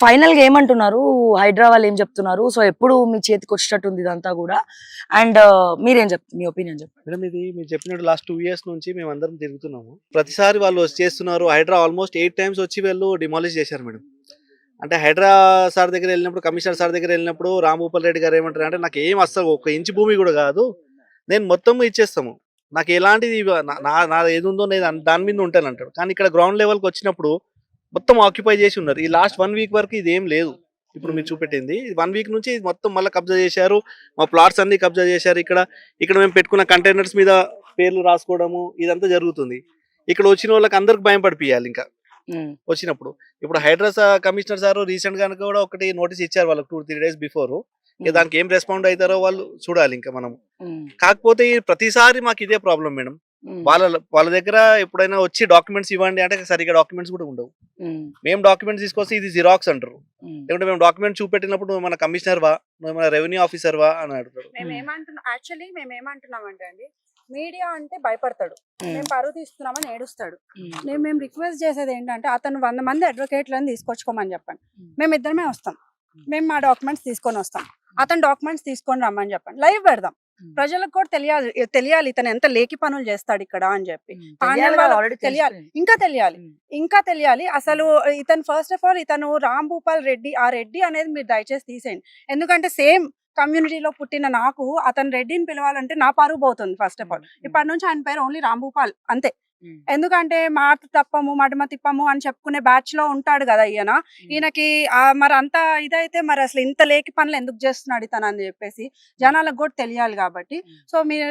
Final గా ఏమంటున్నారు హైడ్రా వాళ్ళు ఏం చెప్తున్నారు? సో ఎప్పుడు మీ చేతికి వచ్చేటట్టుంది ఇదంతా కూడా? అండ్ మీరేం చెప్తారు, మీ ఒపీనియన్ చెప్పండి. మేడం ఇది మీరు చెప్పినట్టు లాస్ట్ 2 ఇయర్స్ నుంచి మేము అందరం తిరుగుతున్నాము. ప్రతిసారి వాళ్ళు చేస్తున్నారు. హైడ్రా ఆల్మోస్ట్ 8 టైమ్స్ వచ్చి వీళ్ళు డిమాలిష్ చేశారు మేడం. అంటే హైడ్రా సార్ దగ్గర వెళ్ళినప్పుడు, కమిషనర్ సార్ దగ్గర వెళ్ళినప్పుడు రాంభూపాల్ రెడ్డి గారు ఏమంటారు అంటే, నాకు ఏం అస్సలు 1 ఇంచు భూమి కూడా కాదు, నేను మొత్తం ఇచ్చేస్తాము, నాకు ఎలాంటిది నా ఏది ఉందో నేను దాని మీద ఉంటాను అంటాడు. కానీ ఇక్కడ గ్రౌండ్ లెవెల్కి వచ్చినప్పుడు మొత్తం ఆక్యుపై చేసి ఉన్నారు. ఈ లాస్ట్ 1 వీక్ వరకు ఇది ఏం లేదు. ఇప్పుడు మీరు చూపెట్టింది 1 వీక్ నుంచి ఇది మొత్తం మళ్ళీ కబ్జా చేశారు. మా ప్లాట్స్ అన్ని కబ్జా చేశారు. ఇక్కడ మేము పెట్టుకున్న కంటైనర్స్ మీద పేర్లు రాసుకోవడము ఇదంతా జరుగుతుంది. ఇక్కడ వచ్చిన వాళ్ళకి అందరికి భయం పడిపియాలి. ఇంకా వచ్చినప్పుడు ఇప్పుడు హైడ్రా కమిషనర్ సార్ రీసెంట్ గా కూడా ఒకటి నోటీస్ ఇచ్చారు వాళ్ళకి 2-3 డేస్ బిఫోర్. దానికి ఏం రెస్పాండ్ అవుతారో వాళ్ళు చూడాలి ఇంకా మనం. కాకపోతే ప్రతిసారి మాకు ఇదే ప్రాబ్లం మేడం. వాళ్ళ దగ్గర ఎప్పుడైనా వచ్చి డాక్యుమెంట్స్ ఇవ్వండి అంటే సరిగ్గా డాక్యుమెంట్స్ కూడా ఉండవు. మేము డాక్యుమెంట్స్ తీసుకొస్తే ఇది జిరాక్స్ అంటారు. లేకుంటే మేము డాక్యుమెంట్ చూపెట్టినప్పుడు మన కమిషనర్ వా, మన రెవెన్యూ ఆఫీసర్ వా అని అడుగుతారు. మేము ఏమంటున్నామంటే అండి, మీడియా అంటే భయపడతాడు, మేము పరువు తీస్తున్నామని ఏడుస్తాడు. మేము రిక్వెస్ట్ చేసేది ఏంటంటే, అతను 100 మంది అడ్వకేట్లను తీసుకొచ్చుకోమని చెప్పండి, మేము ఇద్దరమే వస్తాం, మేము మా డాక్యుమెంట్స్ తీసుకొని వస్తాం, అతను డాక్యుమెంట్స్ తీసుకొని రమ్మని చెప్పండి, లైవ్ పెడదాం, ప్రజలకు కూడా తెలియాలి ఇతను ఎంత లేకి పనులు చేస్తాడు ఇక్కడ అని చెప్పి ఇంకా తెలియాలి. అసలు ఇతను ఫస్ట్ ఆఫ్ ఆల్ ఇతను రాంభూపాల్ రెడ్డి, ఆ రెడ్డి అనేది మీరు దయచేసి తీసేయండి. ఎందుకంటే సేమ్ కమ్యూనిటీలో పుట్టిన నాకు అతను రెడ్డిని పిలవాలంటే నా పరువు పోతుంది. ఫస్ట్ ఆఫ్ ఆల్ ఇప్పటి నుంచి ఆయన పేరు ఓన్లీ రాంభూపాల్ అంతే. ఎందుకంటే మాట తప్పము మడమ తిప్పము అని చెప్పుకునే బ్యాచ్ లో ఉంటాడు కదా ఈయనకి మరి అంత ఇదైతే మరి అసలు ఇంత లేకి పనులు ఎందుకు చేస్తున్నాడు ఇతను అని చెప్పేసి జనాలకు కూడా తెలియాలి కాబట్టి. సో మీరు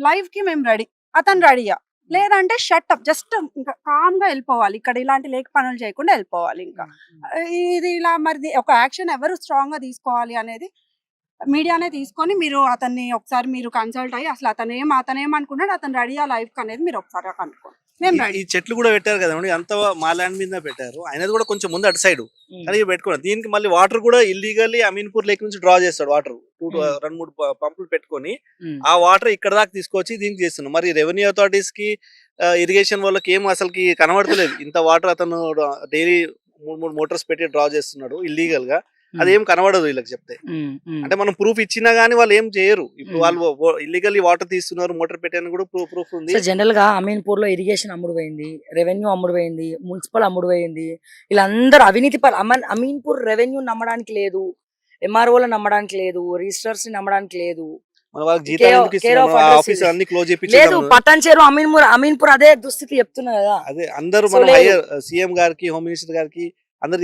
లైవ్ కి మేము రెడీ, అతను రెడీయా, లేదంటే షట్ అప్, జస్ట్ ఇంకా కామ్ గా వెళ్ళిపోవాలి, ఇక్కడ ఇలాంటి లేక పనులు చేయకుండా వెళ్ళిపోవాలి. ఇంకా ఇది ఇలా మరి ఒక యాక్షన్ ఎవరు స్ట్రాంగ్ గా తీసుకోవాలి అనేది మీడియానే తీసుకొని మీరు అతన్ని ఒకసారి మీరు కన్సల్ట్ అయ్యి అసలు అతనేమనుకున్నాడు, అతను రెడీయా లైఫ్ అనేది మీరు ఒకసారి కనుక్కోండి. ఈ చెట్లు కూడా పెట్టారు కదండి, అంత మా ల్యాండ్ మీద పెట్టారు. ఆయనది కూడా కొంచెం ముందు అటు సైడ్ కానీ పెట్టుకున్నారు. దీనికి మళ్ళీ వాటర్ కూడా ఇల్లీగల్లీ అమీన్పూర్ లేక్ నుంచి డ్రా చేస్తాడు. వాటర్ 2-3 పంపులు పెట్టుకొని ఆ వాటర్ ఇక్కడ దాకా తీసుకొచ్చి దీనికి చేస్తున్నాం. మరి రెవెన్యూ అథారిటీస్ కి ఇరిగేషన్ వాళ్ళకి ఏం అసలుకి కనబడతలేదు. ఇంత వాటర్ అతను డైలీ 3 మోటార్స్ పెట్టి డ్రా చేస్తున్నాడు ఇల్లీగల్ గా. అదేం కనబడదు వీళ్ళకి చెప్తే. అంటే మనం ప్రూఫ్ ఇచ్చినా గానీ వాళ్ళు ఏం చేయరు. ఇప్పుడు వాళ్ళు ఇల్లీగల్లీ వాటర్ తీస్తున్నారు, మోటార్ పెట్టాను కూడా ప్రూఫ్ ఉంది. జనరల్ గా అమీన్పూర్ లో ఇరిగేషన్ అమ్ముడు పోయింది, రెవెన్యూ అమ్ముడు పోయింది, మున్సిపల్ అమ్ముడు పోయింది. వీళ్ళందరూ అవినీతి అమీన్పూర్ రెవెన్యూ నమ్మడానికి లేదు, ఎంఆర్ఓలను నమ్మడానికి లేదు, రిజిస్టర్స్ నమ్మడానికి లేదు, లేదు. పటాన్చేరు అమీన్పూర్ అదే దుస్థితి చెప్తున్నా కదా. అదే అందరూ సీఎం గారికి, హోమ్ మినిస్టర్ గారికి